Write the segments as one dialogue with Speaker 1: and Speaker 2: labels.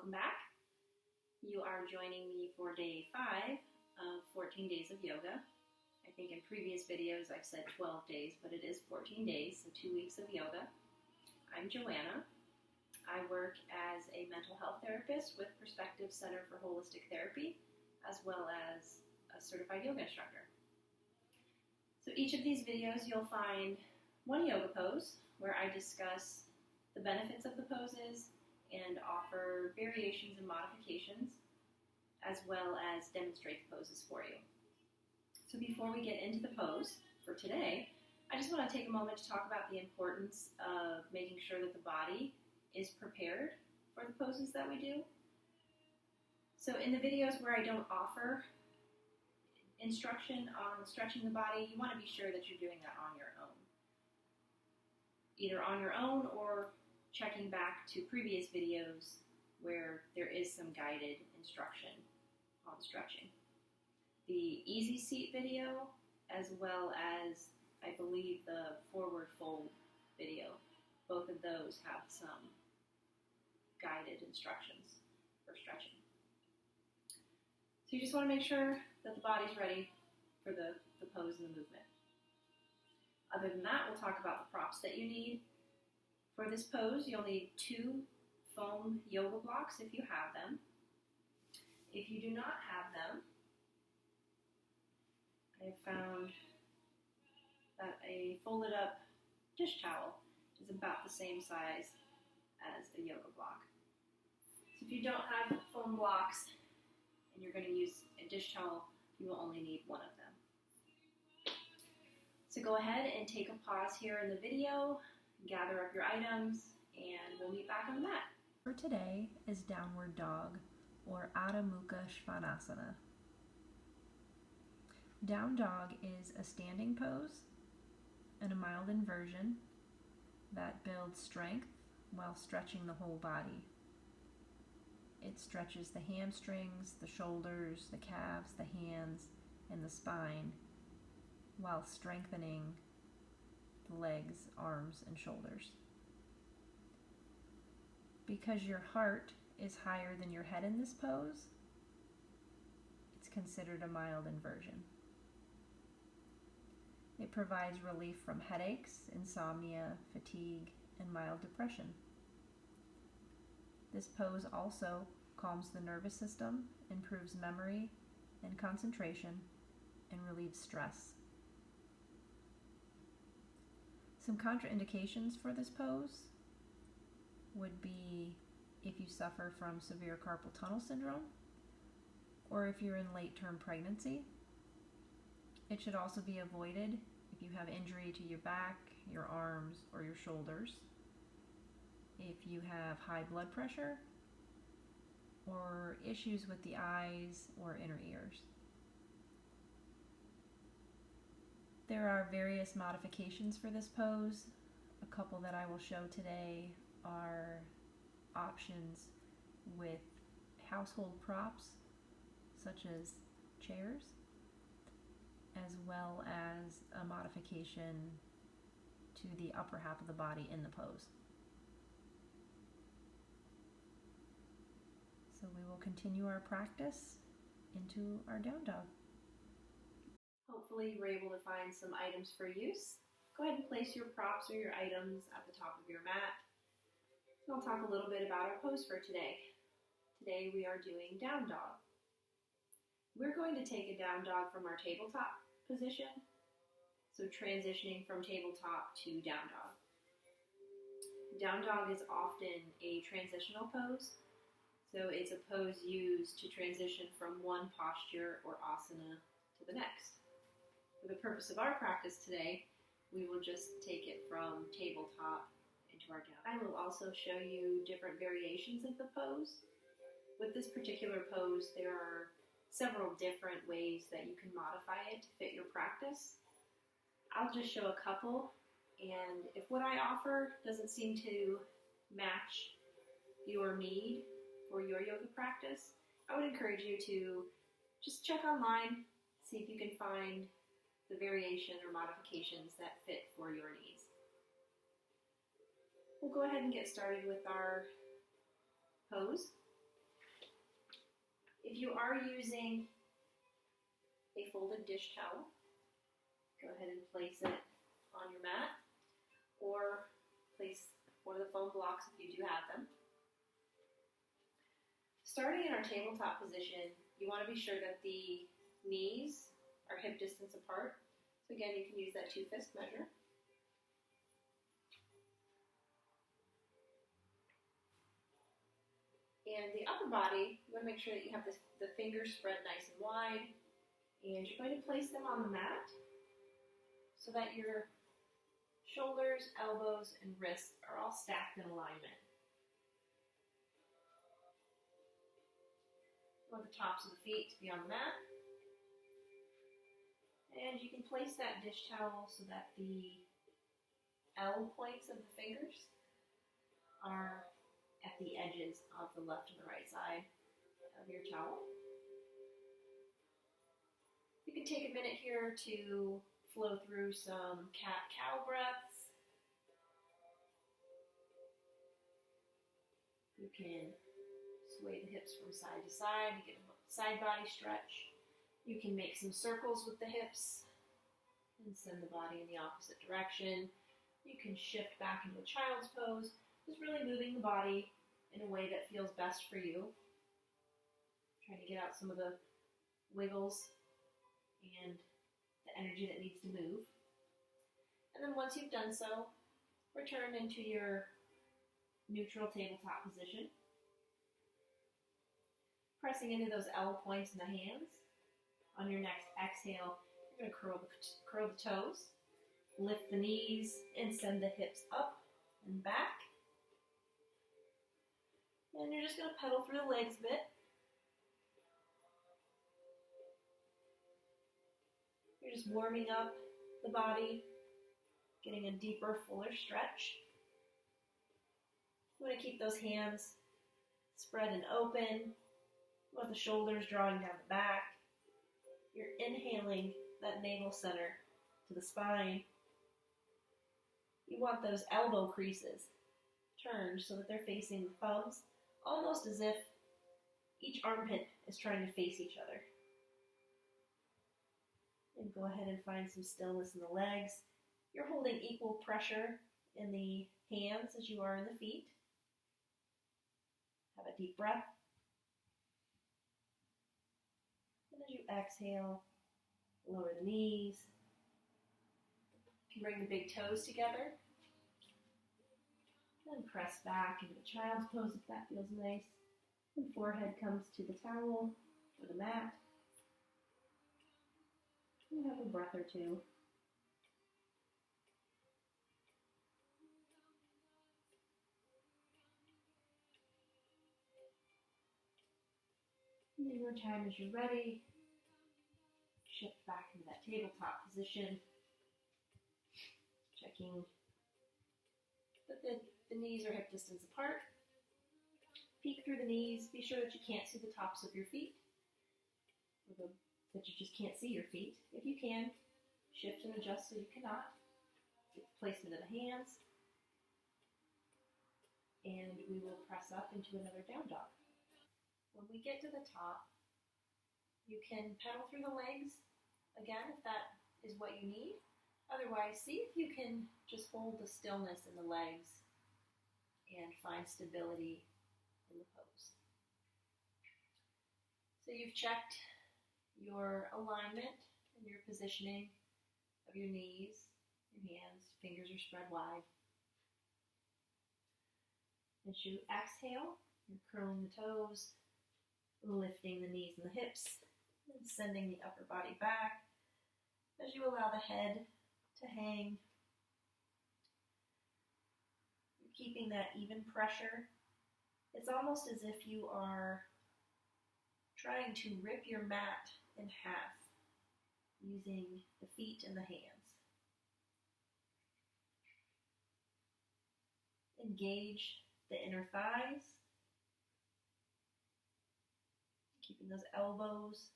Speaker 1: Welcome back. You are joining me for day 5 of 14 days of yoga. I think in previous videos I've said 12 days, but it is 14 days, so 2 weeks of yoga. I'm JoAnna. I work as a mental health therapist with Perspective Center for Holistic Therapy, as well as a certified yoga instructor. So each of these videos you'll find one yoga pose where I discuss the benefits of the poses and offer variations and modifications, as well as demonstrate the poses for you. So before we get into the pose for today, I just want to take a moment to talk about the importance of making sure that the body is prepared for the poses that we do. So in the videos where I don't offer instruction on stretching the body, you want to be sure that you're doing that on your own. Either on your own or checking back to previous videos where there is some guided instruction on stretching. The easy seat video, as well as I believe the forward fold video, both of those have some guided instructions for stretching. So you just want to make sure that the body's ready for the pose and the movement. Other than that, we'll talk about the props that you need. For this pose, you'll need 2 foam yoga blocks if you have them. If you do not have them, I found that a folded up dish towel is about the same size as a yoga block. So if you don't have foam blocks and you're going to use a dish towel, you will only need one of them. So go ahead and take a pause here in the video, gather up your items, and we'll meet back on that. For today is downward dog, or Adho Mukha Svanasana. Down dog is a standing pose and a mild inversion that builds strength while stretching the whole body. It stretches the hamstrings, the shoulders, the calves, the hands, and the spine while strengthening the legs, arms, and shoulders. Because your heart is higher than your head in this pose, it's considered a mild inversion. It provides relief from headaches, insomnia, fatigue, and mild depression. This pose also calms the nervous system, improves memory and concentration, and relieves stress. Some contraindications for this pose would be if you suffer from severe carpal tunnel syndrome or if you're in late-term pregnancy. It should also be avoided if you have injury to your back, your arms, or your shoulders, if you have high blood pressure, or issues with the eyes or inner ears. There are various modifications for this pose. A couple that I will show today are options with household props, such as chairs, as well as a modification to the upper half of the body in the pose. So we will continue our practice into our down dog. Hopefully you were able to find some items for use. Go ahead and place your props or your items at the top of your mat. And I'll talk a little bit about our pose for today. Today we are doing down dog. We're going to take a down dog from our tabletop position, so transitioning from tabletop to down dog. Down dog is often a transitional pose, so it's a pose used to transition from one posture or asana to the next. For the purpose of our practice today, we will just take it from tabletop into our down. I will also show you different variations of the pose. With this particular pose, there are several different ways that you can modify it to fit your practice. I'll just show a couple, and if what I offer doesn't seem to match your need for your yoga practice, I would encourage you to just check online, see if you can find the variation or modifications that fit for your needs. We'll go ahead and get started with our pose. If you are using a folded dish towel, go ahead and place it on your mat, or place one of the foam blocks if you do have them. Starting in our tabletop position, you want to be sure that the knees are hip distance apart. So again, you can use that 2-fist measure. And the upper body, you want to make sure that you have the fingers spread nice and wide, and you're going to place them on the mat so that your shoulders, elbows, and wrists are all stacked in alignment. You want the tops of the feet to be on the mat, and you can place that dish towel so that the L points of the fingers are at the edges of the left and the right side of your towel. You can take a minute here to flow through some cat-cow breaths. You can sway the hips from side to side to get a side body stretch. You can make some circles with the hips and send the body in the opposite direction. You can shift back into a child's pose, just really moving the body in a way that feels best for you. Trying to get out some of the wiggles and the energy that needs to move. And then once you've done so, return into your neutral tabletop position. Pressing into those L points in the hands. On your next exhale, you're going to curl the toes, lift the knees, and send the hips up and back. And you're just going to pedal through the legs a bit. You're just warming up the body, getting a deeper, fuller stretch. You want to keep those hands spread and open. You want the shoulders drawing down the back. You're inhaling that navel center to the spine. You want those elbow creases turned so that they're facing the thumbs, almost as if each armpit is trying to face each other. And go ahead and find some stillness in the legs. You're holding equal pressure in the hands as you are in the feet. Have a deep breath. And as you exhale, lower the knees. You can bring the big toes together. Then press back into a child's pose if that feels nice. And forehead comes to the towel or the mat. And have a breath or two. And in your time as you're ready, shift back into that tabletop position. Checking that the knees are hip distance apart. Peek through the knees. Be sure that you can't see the tops of your feet. Or that you just can't see your feet. If you can, shift and adjust so you cannot. Get the placement of the hands. And we will press up into another down dog. When we get to the top, you can pedal through the legs again if that is what you need. Otherwise, see if you can just hold the stillness in the legs and find stability in the pose. So you've checked your alignment and your positioning of your knees, your hands, fingers are spread wide. As you exhale, you're curling the toes, lifting the knees and the hips, and sending the upper body back as you allow the head to hang. You're keeping that even pressure. It's almost as if you are trying to rip your mat in half using the feet and the hands. Engage the inner thighs, keeping those elbows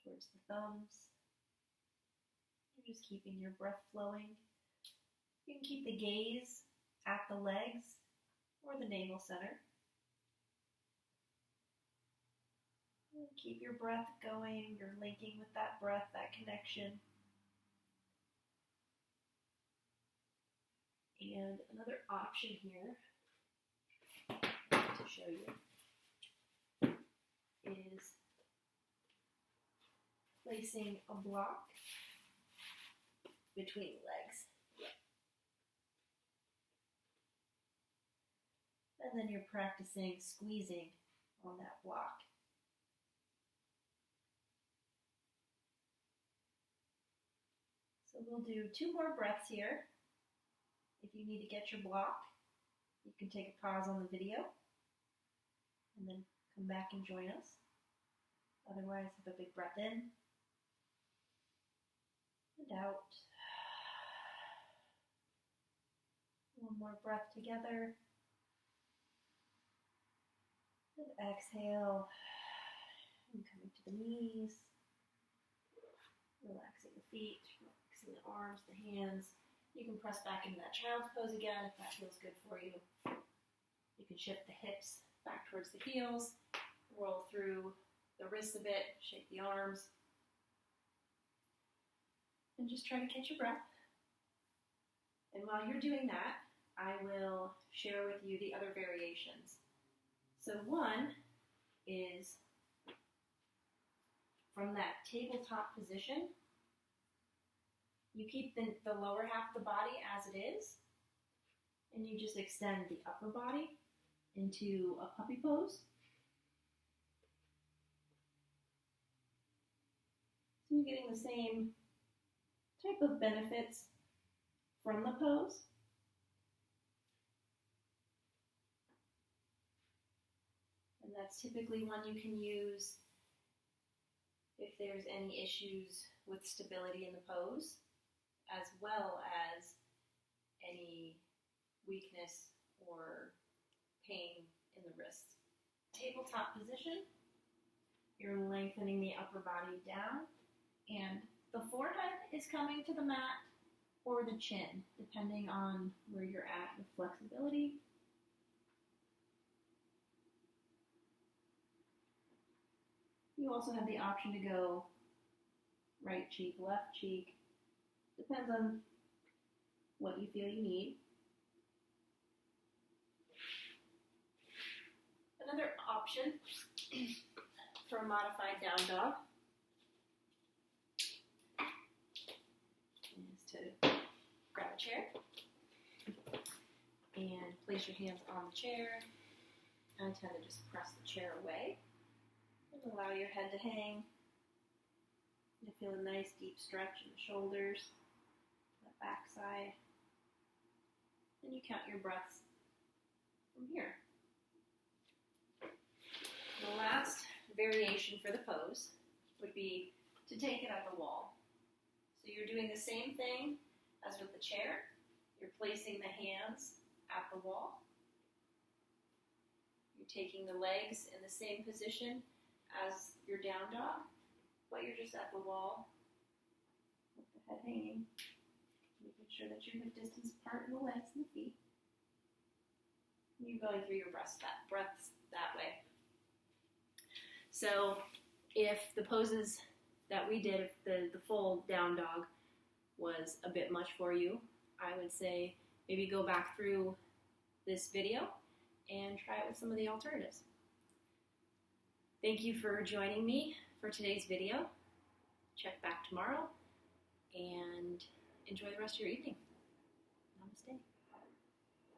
Speaker 1: towards the thumbs. You're just keeping your breath flowing. You can keep the gaze at the legs or the navel center. Keep your breath going. You're linking with that breath, that connection. And another option here to show you is placing a block between legs. And then you're practicing squeezing on that block. So we'll do 2 more breaths here. If you need to get your block, you can take a pause on the video and then come back and join us. Otherwise, have a big breath in and out. One more breath together. And exhale. And coming to the knees. Relaxing the feet, relaxing the arms, the hands. You can press back into that child's pose again if that feels good for you. You can shift the hips back towards the heels, roll through the wrists a bit, shake the arms, and just try to catch your breath. And while you're doing that, I will share with you the other variations. So one is from that tabletop position. You keep the lower half of the body as it is, and you just extend the upper body into a puppy pose. So you're getting the same type of benefits from the pose. And that's typically one you can use if there's any issues with stability in the pose, as well as any weakness or pain in the wrists. Tabletop position, you're lengthening the upper body down, and the forehead is coming to the mat or the chin, depending on where you're at with flexibility. You also have the option to go right cheek, left cheek. Depends on what you feel you need. Another option for a modified down dog is to grab a chair and place your hands on the chair. I tend to just press the chair away and allow your head to hang. You feel a nice deep stretch in the shoulders, the back side. And you count your breaths from here. The last variation for the pose would be to take it at the wall. So you're doing the same thing as with the chair. You're placing the hands at the wall. You're taking the legs in the same position as your down dog, but you're just at the wall with the head hanging, making sure that you're hip distance apart in the legs and the feet. And you're going through your breaths that way. So if the poses that we did, if the full down dog was a bit much for you, I would say maybe go back through this video and try it with some of the alternatives. Thank you for joining me for today's video. Check back tomorrow and enjoy the rest of your evening. Namaste.